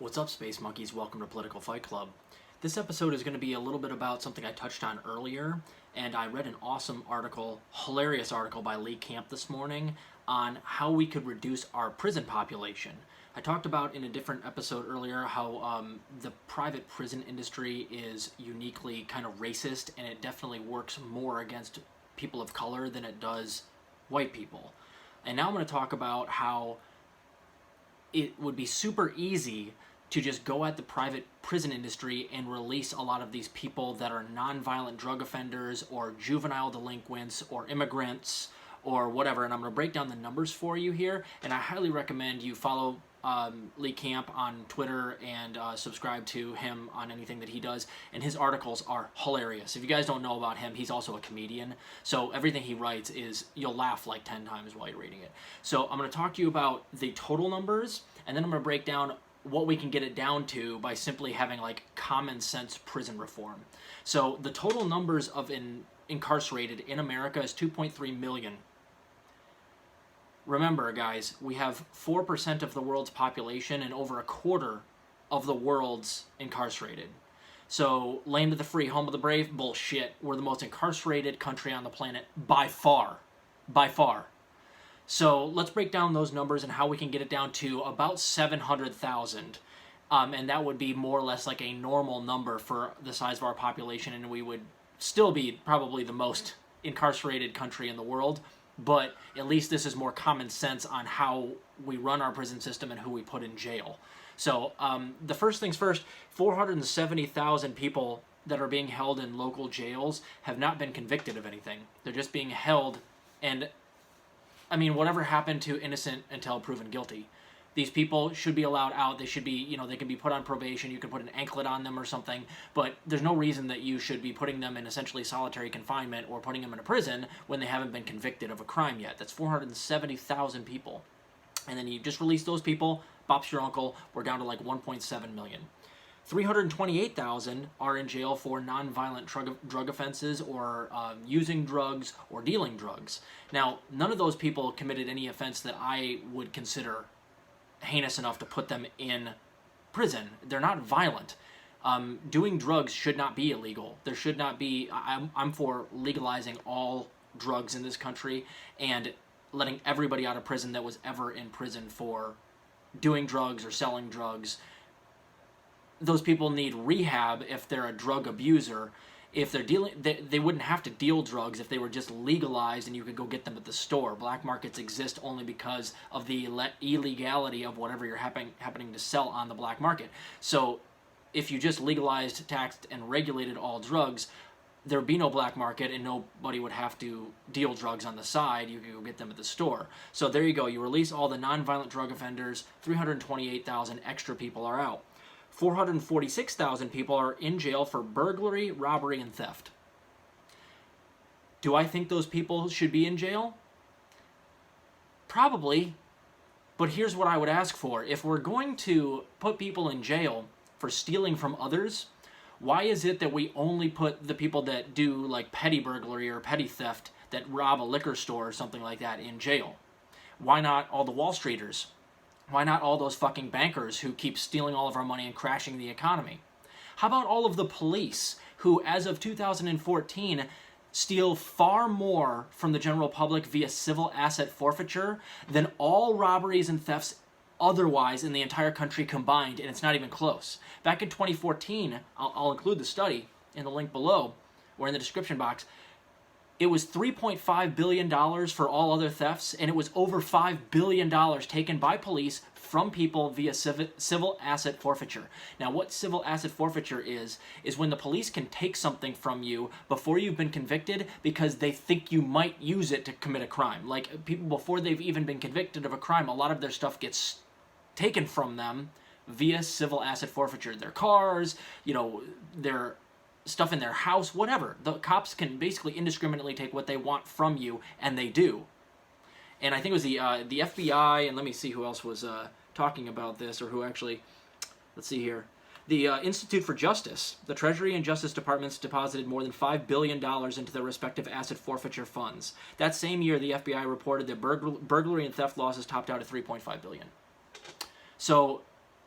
What's up, Space Monkeys? Welcome to Political Fight Club. This episode is going to be a little bit about something I touched on earlier, and I read an awesome article, hilarious article by Lee Camp this morning on how we could reduce our prison population. I talked about in a different episode earlier how the private prison industry is uniquely kind of racist, and it definitely works more against people of color than it does white people. And now I'm going to talk about how it would be super easy to just go at the private prison industry and release a lot of these people that are non-violent drug offenders or juvenile delinquents or immigrants or whatever. And I'm going to break down the numbers for you here, and I highly recommend you follow Lee Camp on Twitter and subscribe to him on anything that he does, and his articles are hilarious. If you guys don't know about him, he's also a comedian, so everything he writes is, you'll laugh like 10 times while you're reading it. So I'm going to talk to you about the total numbers, and then I'm going to break down what we can get it down to by simply having like common sense prison reform. So the total numbers of incarcerated in America is 2.3 million. Remember, guys, we have 4% of the world's population and over a quarter of the world's incarcerated. So, land of the free, home of the brave, bullshit. We're the most incarcerated country on the planet by far. By far. So, let's break down those numbers and how we can get it down to about 700,000. And that would be more or less like a normal number for the size of our population, and we would still be probably the most incarcerated country in the world. But at least this is more common sense on how we run our prison system and who we put in jail. So the first things first, 470,000 people that are being held in local jails have not been convicted of anything. They're just being held, and I mean, whatever happened to innocent until proven guilty. These people should be allowed out. They should be, they can be put on probation. You can put an anklet on them or something, but there's no reason that you should be putting them in essentially solitary confinement or putting them in a prison when they haven't been convicted of a crime yet. That's 470,000 people. And then you just release those people, bops your uncle, we're down to like 1.7 million. 328,000 are in jail for non-violent drug offenses or using drugs or dealing drugs. Now, none of those people committed any offense that I would consider heinous enough to put them in prison. They're not violent. Doing drugs should not be illegal. There should not be. I'm for legalizing all drugs in this country and letting everybody out of prison that was ever in prison for doing drugs or selling drugs. Those people need rehab if they're a drug abuser. If they're dealing, they wouldn't have to deal drugs if they were just legalized and you could go get them at the store. Black markets exist only because of the illegality of whatever you're happening to sell on the black market. So if you just legalized, taxed, and regulated all drugs, there would be no black market and nobody would have to deal drugs on the side. You could go get them at the store. So there you go. You release all the nonviolent drug offenders. 328,000 extra people are out. 446,000 people are in jail for burglary, robbery, and theft. Do I think those people should be in jail? Probably. But here's what I would ask for. If we're going to put people in jail for stealing from others, why is it that we only put the people that do like petty burglary or petty theft, that rob a liquor store or something like that, in jail? Why not all the Wall Streeters? Why not all those fucking bankers who keep stealing all of our money and crashing the economy? How about all of the police who, as of 2014, steal far more from the general public via civil asset forfeiture than all robberies and thefts otherwise in the entire country combined, and it's not even close. Back in 2014, I'll include the study in the link below or in the description box, it was $3.5 billion for all other thefts, and it was over $5 billion taken by police from people via civil asset forfeiture. Now, what civil asset forfeiture is when the police can take something from you before you've been convicted because they think you might use it to commit a crime. Like, people, before they've even been convicted of a crime, a lot of their stuff gets taken from them via civil asset forfeiture. Their cars, their stuff in their house, whatever. The cops can basically indiscriminately take what they want from you, and they do. And I think it was the FBI, and let me see who else was talking about this, or who actually, let's see here. The Institute for Justice, the Treasury and Justice Departments deposited more than $5 billion into their respective asset forfeiture funds. That same year, the FBI reported that burglary and theft losses topped out at $3.5 billion. So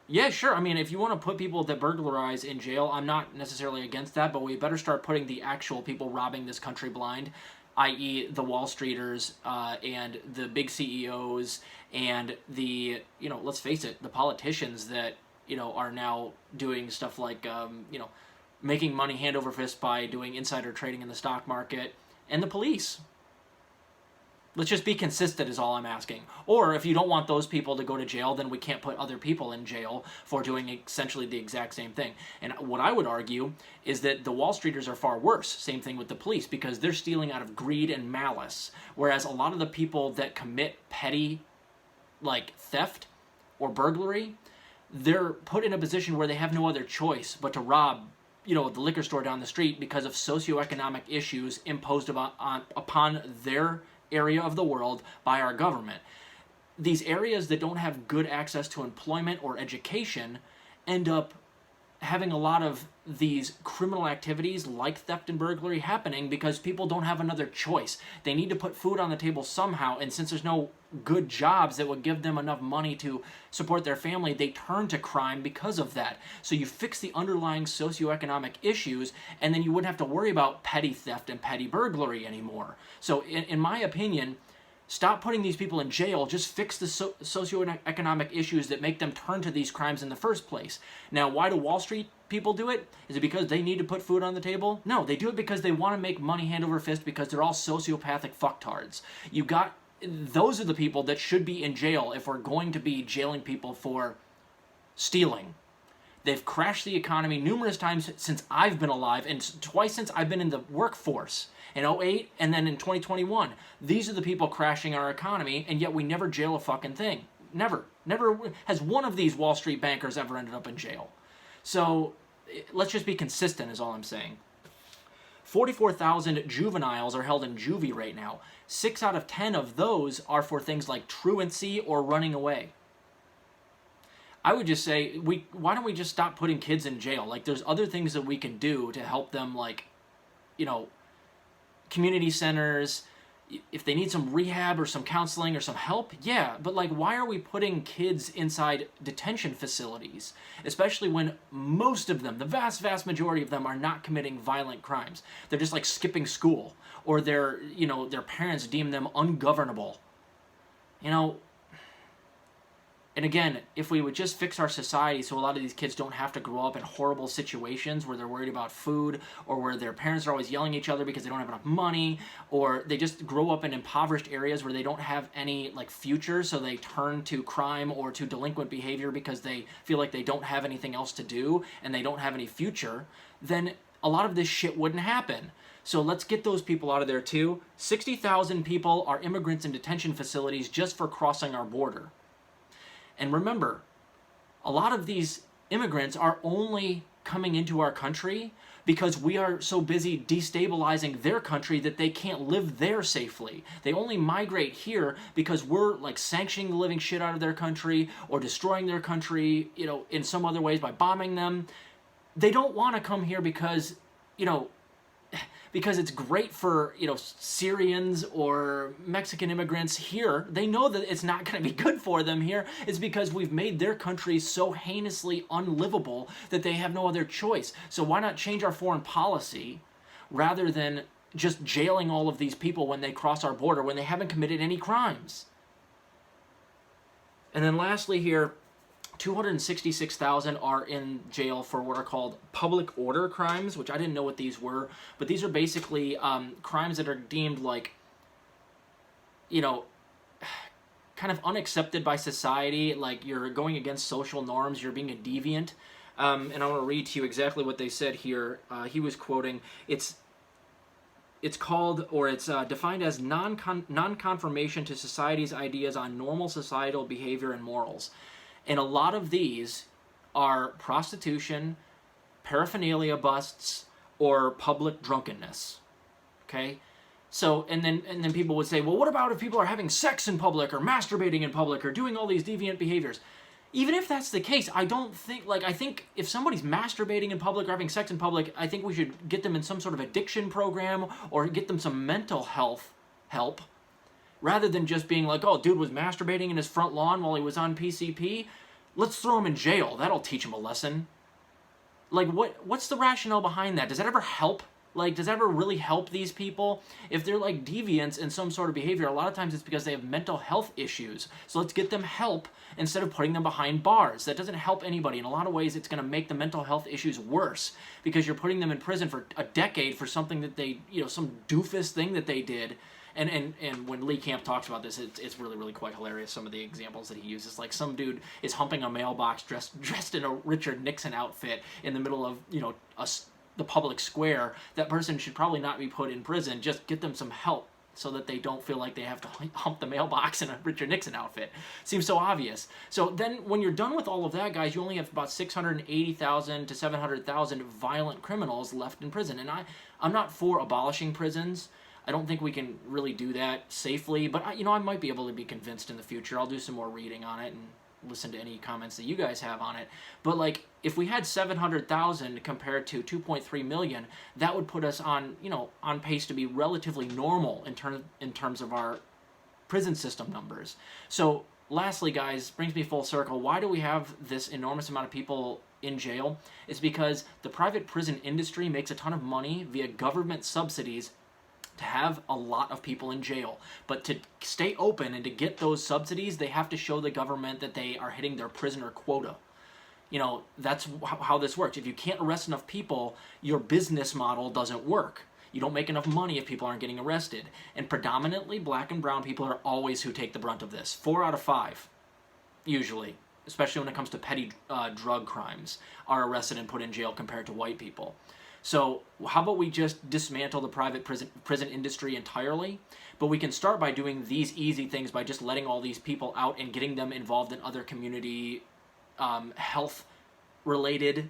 Yeah, sure. I mean, if you want to put people that burglarize in jail, I'm not necessarily against that, but we better start putting the actual people robbing this country blind, i.e., the Wall Streeters and the big CEOs and the, let's face it, the politicians that, are now doing stuff like, making money hand over fist by doing insider trading in the stock market, and the police. Let's just be consistent is all I'm asking. Or if you don't want those people to go to jail, then we can't put other people in jail for doing essentially the exact same thing. And what I would argue is that the Wall Streeters are far worse. Same thing with the police, because they're stealing out of greed and malice. Whereas a lot of the people that commit petty, like theft or burglary, they're put in a position where they have no other choice but to rob the liquor store down the street because of socioeconomic issues imposed upon their area of the world by our government. These areas that don't have good access to employment or education end up having a lot of these criminal activities like theft and burglary happening because people don't have another choice. They need to put food on the table somehow, and since there's no good jobs that would give them enough money to support their family, they turn to crime because of that. So you fix the underlying socioeconomic issues, and then you wouldn't have to worry about petty theft and petty burglary anymore. So in my opinion, stop putting these people in jail. Just fix the socioeconomic issues that make them turn to these crimes in the first place. Now, why do Wall Street people do it? Is it because they need to put food on the table? No, they do it because they want to make money hand over fist because they're all sociopathic fucktards. Those are the people that should be in jail if we're going to be jailing people for stealing. They've crashed the economy numerous times since I've been alive and twice since I've been in the workforce. In 2008 and then in 2021. These are the people crashing our economy, and yet we never jail a fucking thing. Never. Never has one of these Wall Street bankers ever ended up in jail. So let's just be consistent is all I'm saying. 44,000 juveniles are held in juvie right now. 6 out of 10 of those are for things like truancy or running away. I would just say, why don't we just stop putting kids in jail? Like, there's other things that we can do to help them, like, community centers, if they need some rehab or some counseling or some help, yeah, but like, why are we putting kids inside detention facilities, especially when most of them, the vast majority of them, are not committing violent crimes? They're just like skipping school, or their parents deem them ungovernable. And again, if we would just fix our society so a lot of these kids don't have to grow up in horrible situations where they're worried about food, or where their parents are always yelling at each other because they don't have enough money, or they just grow up in impoverished areas where they don't have any future, so they turn to crime or to delinquent behavior because they feel like they don't have anything else to do and they don't have any future, then a lot of this shit wouldn't happen. So let's get those people out of there too. 60,000 people are immigrants in detention facilities just for crossing our border. And remember, a lot of these immigrants are only coming into our country because we are so busy destabilizing their country that they can't live there safely. They only migrate here because we're sanctioning the living shit out of their country or destroying their country, in some other ways by bombing them. They don't want to come here because it's great for, Syrians or Mexican immigrants here. They know that it's not going to be good for them here. It's because we've made their country so heinously unlivable that they have no other choice. So why not change our foreign policy rather than just jailing all of these people when they cross our border when they haven't committed any crimes? And then lastly here, 266,000 are in jail for what are called public order crimes, which I didn't know what these were, but these are basically crimes that are deemed kind of unaccepted by society, like you're going against social norms, you're being a deviant. And I want to read to you exactly what they said here. He was quoting, it's called, or it's defined as non-conformation to society's ideas on normal societal behavior and morals. And a lot of these are prostitution, paraphernalia busts, or public drunkenness. Okay? So, and then people would say, well, what about if people are having sex in public, or masturbating in public, or doing all these deviant behaviors? Even if that's the case, I think if somebody's masturbating in public or having sex in public, I think we should get them in some sort of addiction program, or get them some mental health help, rather than just being like, oh, dude was masturbating in his front lawn while he was on PCP. let's throw them in jail. That'll teach them a lesson. Like, what's the rationale behind that? Does that ever help? Like, does that ever really help these people? If they're like deviants in some sort of behavior, a lot of times it's because they have mental health issues. So let's get them help instead of putting them behind bars. That doesn't help anybody. In a lot of ways, it's going to make the mental health issues worse because you're putting them in prison for a decade for something that they, some doofus thing that they did. And when Lee Camp talks about this, it's really, really quite hilarious, some of the examples that he uses. Like, some dude is humping a mailbox dressed in a Richard Nixon outfit in the middle of, the public square. That person should probably not be put in prison. Just get them some help so that they don't feel like they have to hump the mailbox in a Richard Nixon outfit. Seems so obvious. So then when you're done with all of that, guys, you only have about 680,000 to 700,000 violent criminals left in prison. And I'm not for abolishing prisons. I don't think we can really do that safely, but I might be able to be convinced in the future. I'll do some more reading on it and listen to any comments that you guys have on it. But like, if we had 700,000 compared to 2.3 million, that would put us on, on pace to be relatively normal in terms of our prison system numbers. So lastly, guys, brings me full circle. Why do we have this enormous amount of people in jail? It's because the private prison industry makes a ton of money via government subsidies to have a lot of people in jail. But to stay open and to get those subsidies, they have to show the government that they are hitting their prisoner quota. That's how this works. If you can't arrest enough people, your business model doesn't work. You don't make enough money if people aren't getting arrested. And predominantly, black and brown people are always who take the brunt of this. 4 out of 5, usually, especially when it comes to petty drug crimes, are arrested and put in jail compared to white people. So how about we just dismantle the private prison industry entirely? But we can start by doing these easy things by just letting all these people out and getting them involved in other community health-related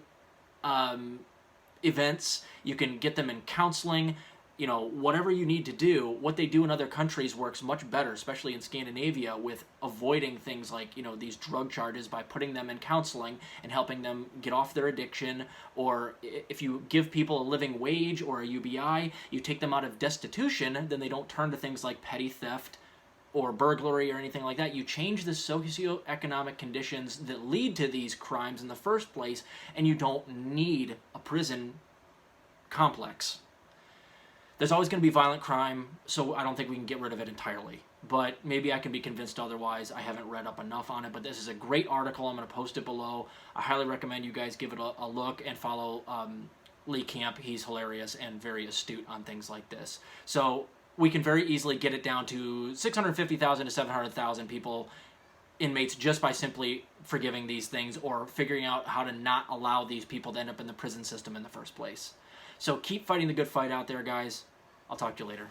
events. You can get them in counseling. Whatever you need to do. What they do in other countries works much better, especially in Scandinavia, with avoiding things like, these drug charges by putting them in counseling and helping them get off their addiction. Or if you give people a living wage or a UBI, you take them out of destitution, then they don't turn to things like petty theft or burglary or anything like that. You change the socioeconomic conditions that lead to these crimes in the first place, and you don't need a prison complex. There's always going to be violent crime, so I don't think we can get rid of it entirely. But maybe I can be convinced otherwise. I haven't read up enough on it, but this is a great article. I'm going to post it below. I highly recommend you guys give it a look and follow Lee Camp. He's hilarious and very astute on things like this. So we can very easily get it down to 650,000 to 700,000 people, inmates, just by simply forgiving these things or figuring out how to not allow these people to end up in the prison system in the first place. So keep fighting the good fight out there, guys. I'll talk to you later.